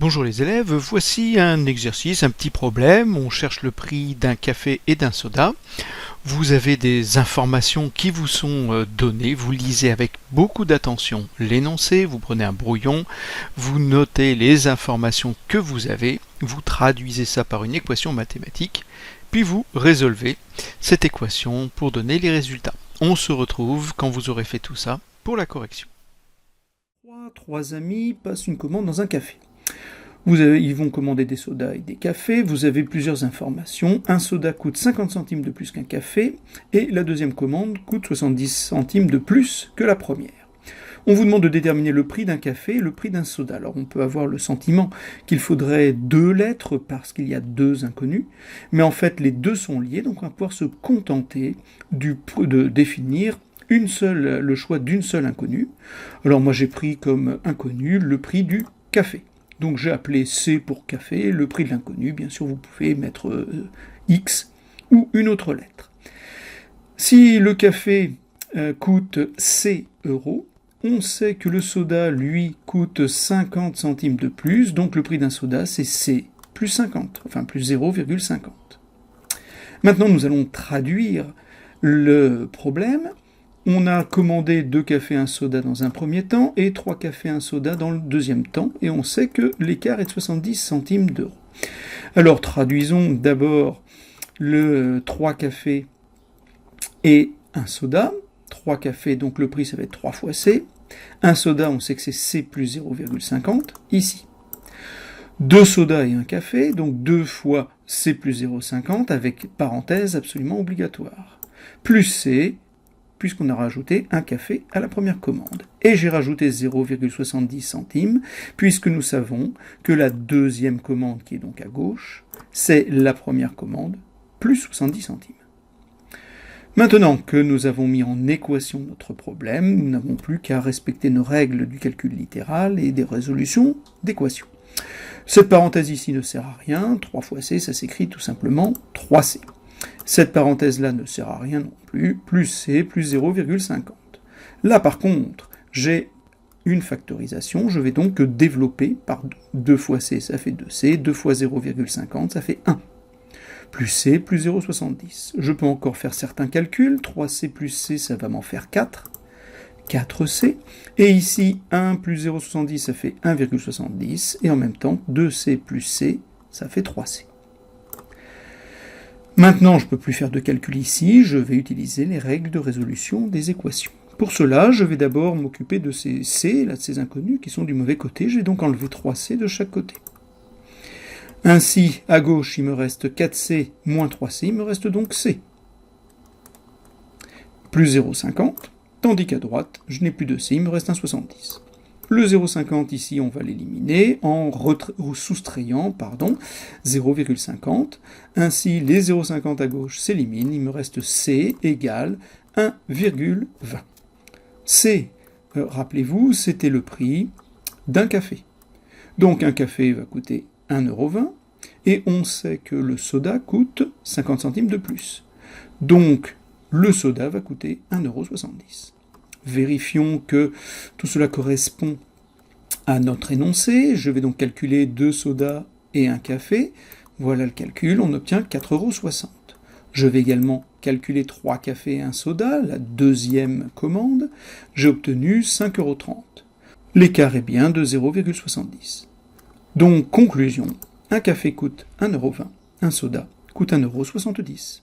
Bonjour les élèves, voici un exercice, un petit problème. On cherche le prix d'un café et d'un soda. Vous avez des informations qui vous sont données, vous lisez avec beaucoup d'attention l'énoncé, vous prenez un brouillon, vous notez les informations que vous avez, vous traduisez ça par une équation mathématique, puis vous résolvez cette équation pour donner les résultats. On se retrouve quand vous aurez fait tout ça pour la correction. Trois amis passent une commande dans un café. Ils vont commander des sodas et des cafés, vous avez plusieurs informations. Un soda coûte 50 centimes de plus qu'un café, et la deuxième commande coûte 70 centimes de plus que la première. On vous demande de déterminer le prix d'un café et le prix d'un soda. Alors on peut avoir le sentiment qu'il faudrait deux lettres parce qu'il y a deux inconnus, mais en fait les deux sont liés, donc on va pouvoir se contenter de définir le choix d'une seule inconnue. Alors moi j'ai pris comme inconnu le prix du café. Donc j'ai appelé C pour café, le prix de l'inconnu, bien sûr vous pouvez mettre X ou une autre lettre. Si le café coûte C euros, on sait que le soda, lui, coûte 50 centimes de plus, donc le prix d'un soda c'est C plus 50, enfin plus 0,50. Maintenant nous allons traduire le problème. On a commandé 2 cafés et un soda dans un premier temps et 3 cafés et un soda dans le deuxième temps, et on sait que l'écart est de 70 centimes d'euros. Alors traduisons d'abord le 3 cafés et un soda. 3 cafés, donc le prix ça va être 3 fois C. Un soda, on sait que c'est C plus 0,50, ici. 2 sodas et un café, donc 2 fois C plus 0,50, avec parenthèse absolument obligatoire. Plus C, puisqu'on a rajouté un café à la première commande. Et j'ai rajouté 0,70 centimes, puisque nous savons que la deuxième commande, qui est donc à gauche, c'est la première commande, plus 70 centimes. Maintenant que nous avons mis en équation notre problème, nous n'avons plus qu'à respecter nos règles du calcul littéral et des résolutions d'équations. Cette parenthèse ici ne sert à rien, 3 fois C, ça s'écrit tout simplement 3C. Cette parenthèse-là ne sert à rien non plus, plus C plus 0,50. Là par contre, j'ai une factorisation, je vais donc développer par 2 fois C, ça fait 2C, 2 fois 0,50, ça fait 1. Plus C plus 0,70. Je peux encore faire certains calculs, 3C plus C, ça va m'en faire 4. 4C, et ici 1 plus 0,70, ça fait 1,70, et en même temps 2C plus C, ça fait 3C. Maintenant, je ne peux plus faire de calcul ici, je vais utiliser les règles de résolution des équations. Pour cela, je vais d'abord m'occuper de ces C, là, de ces inconnus, qui sont du mauvais côté. Je vais donc enlever 3C de chaque côté. Ainsi, à gauche, il me reste 4C moins 3C, il me reste donc C. Plus 0,50, tandis qu'à droite, je n'ai plus de C, il me reste un 70. Le 0,50 ici, on va l'éliminer en soustrayant 0,50. Ainsi, les 0,50 à gauche s'éliminent. Il me reste C égale 1,20. C, rappelez-vous, c'était le prix d'un café. Donc un café va coûter 1,20 € et on sait que le soda coûte 50 centimes de plus. Donc le soda va coûter 1,70 €. Vérifions que tout cela correspond à notre énoncé. Je vais donc calculer 2 sodas et un café. Voilà le calcul, on obtient 4,60 €. Je vais également calculer 3 cafés et un soda, la deuxième commande. J'ai obtenu 5,30 €. L'écart est bien de 0,70. Donc, conclusion, un café coûte 1,20 €, un soda coûte 1,70 €.